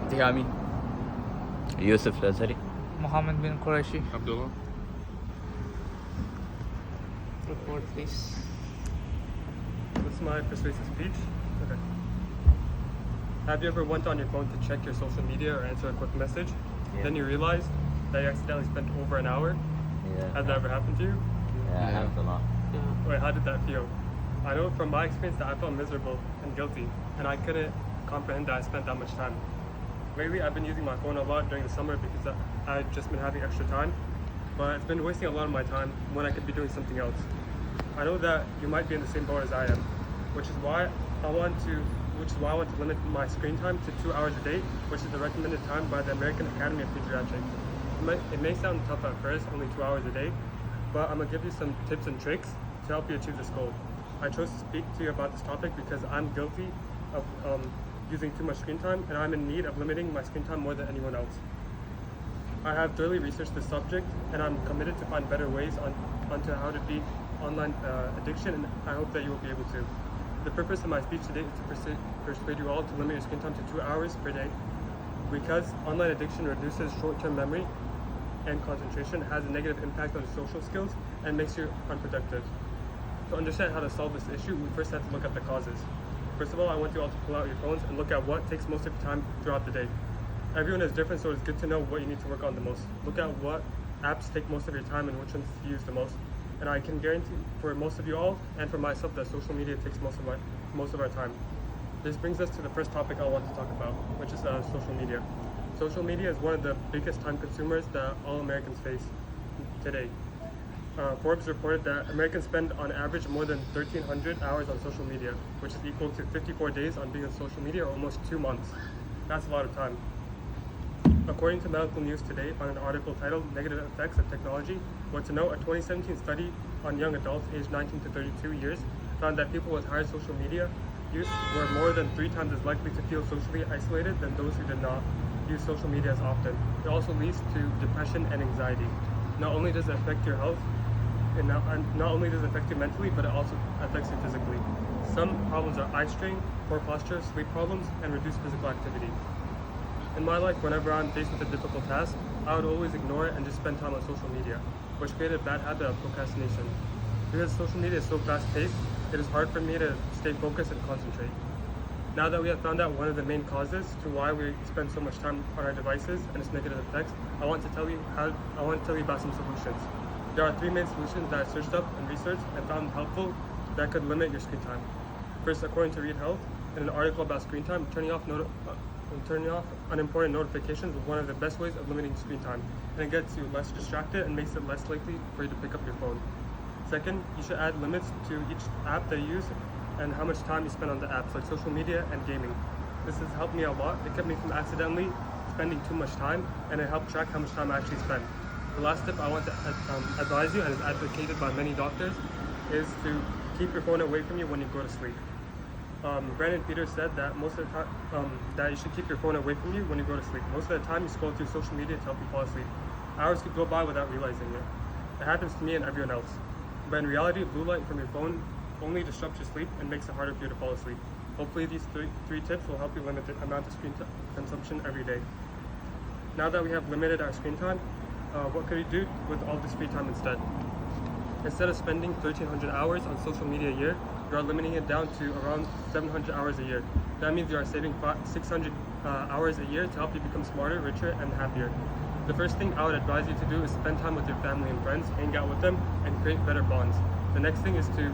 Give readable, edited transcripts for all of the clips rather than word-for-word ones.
Dihami. Yusuf Lazari. Mohammed bin Qureshi. Abdullah. Report, please. This is my persuasive speech. Okay. Have you ever went on your phone to check your social media or answer a quick message? Yeah. Then you realized that you accidentally spent over an hour? Yeah. Has that ever happened to you? Yeah, Yeah. happens a lot. Wait, how did that feel? I know from my experience that I felt miserable and guilty, and I couldn't comprehend that I spent that much time. Lately, I've been using my phone a lot during the summer because I've just been having extra time, but it's been wasting a lot of my time when I could be doing something else. I know that you might be in the same boat as I am, which is why I want to limit my screen time to 2 hours a day, which is the recommended time by the American Academy of Pediatrics. It may sound tough at first, only 2 hours a day, but I'm gonna give you some tips and tricks to help you achieve this goal. I chose to speak to you about this topic because I'm guilty of using too much screen time, and I'm in need of limiting my screen time more than anyone else. I have thoroughly researched this subject, and I'm committed to find better ways onto how to beat online addiction, and I hope that you will be able to. The purpose of my speech today is to persuade you all to limit your screen time to 2 hours per day, because online addiction reduces short-term memory and concentration, has a negative impact on social skills, and makes you unproductive. To understand how to solve this issue, we first have to look at the causes. First of all, I want you all to pull out your phones and look at what takes most of your time throughout the day. Everyone is different, so it's good to know what you need to work on the most. Look at what apps take most of your time and which ones you use the most. And I can guarantee for most of you all and for myself that social media takes most of our time. This brings us to the first topic I want to talk about, which is social media. Social media is one of the biggest time consumers that all Americans face today. Forbes reported that Americans spend on average more than 1,300 hours on social media, which is equal to 54 days on being on social media, or almost 2 months. That's a lot of time. According to Medical News Today, on an article titled Negative Effects of Technology, What to Know, a 2017 study on young adults aged 19 to 32 years found that people with higher social media use were more than 3 times as likely to feel socially isolated than those who did not use social media as often. It also leads to depression and anxiety. Not only does it affect your health, and not only does it affect you mentally, but it also affects you physically. Some problems are eye strain, poor posture, sleep problems, and reduced physical activity. In my life, whenever I'm faced with a difficult task, I would always ignore it and just spend time on social media, which created a bad habit of procrastination. Because social media is so fast-paced, it is hard for me to stay focused and concentrate. Now that we have found out one of the main causes to why we spend so much time on our devices and its negative effects, I want to tell you about some solutions. There are 3 main solutions that I searched up and researched and found helpful that could limit your screen time. First, according to Read Health, in an article about screen time, turning off unimportant notifications is one of the best ways of limiting screen time, and it gets you less distracted and makes it less likely for you to pick up your phone. Second, you should add limits to each app that you use and how much time you spend on the apps, like social media and gaming. This has helped me a lot. It kept me from accidentally spending too much time, and it helped track how much time I actually spend. The last tip I want to advise you, and is advocated by many doctors, is to keep your phone away from you when you go to sleep. Brandon Peters said that most of the time that you should keep your phone away from you when you go to sleep. Most of the time you scroll through social media to help you fall asleep. Hours could go by without realizing it. It happens to me and everyone else. But in reality, blue light from your phone only disrupts your sleep and makes it harder for you to fall asleep. Hopefully these three tips will help you limit the amount of screen consumption every day. Now that we have limited our screen time, what could you do with all this free time instead? Instead of spending 1,300 hours on social media a year, you are limiting it down to around 700 hours a year. That means you are saving 600 hours a year to help you become smarter, richer, and happier. The first thing I would advise you to do is spend time with your family and friends, hang out with them, and create better bonds. The next thing is to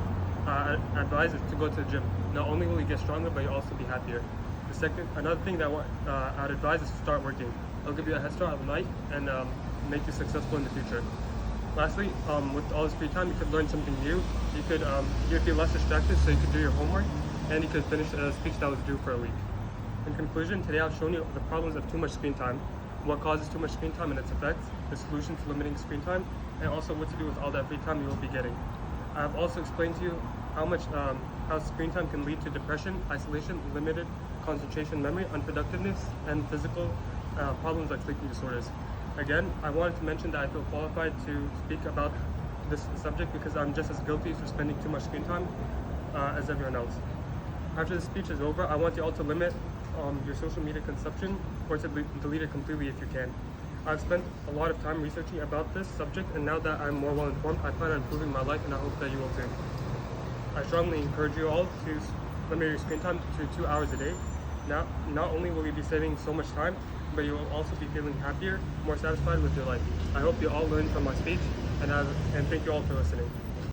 advise is to go to the gym. Not only will you get stronger, but you'll also be happier. Another thing that I'd advise is to start working. It'll give you a head start on life and make you successful in the future. Lastly, with all this free time, you could learn something new. You'd be less distracted, so you could do your homework, and you could finish a speech that was due for a week. In conclusion, today I've shown you the problems of too much screen time, what causes too much screen time and its effects, the solution to limiting screen time, and also what to do with all that free time you will be getting. I have also explained to you how screen time can lead to depression, isolation, limited concentration, memory, unproductiveness, and physical problems like sleeping disorders. Again, I wanted to mention that I feel qualified to speak about this subject because I'm just as guilty for spending too much screen time as everyone else. After the speech is over, I want you all to limit your social media consumption or to delete it completely if you can. I've spent a lot of time researching about this subject, and now that I'm more well informed, I plan on improving my life, and I hope that you will too. I strongly encourage you all to limit your screen time to 2 hours a day. Now, not only will you be saving so much time, but you will also be feeling happier, more satisfied with your life. I hope you all learned from my speech, and thank you all for listening.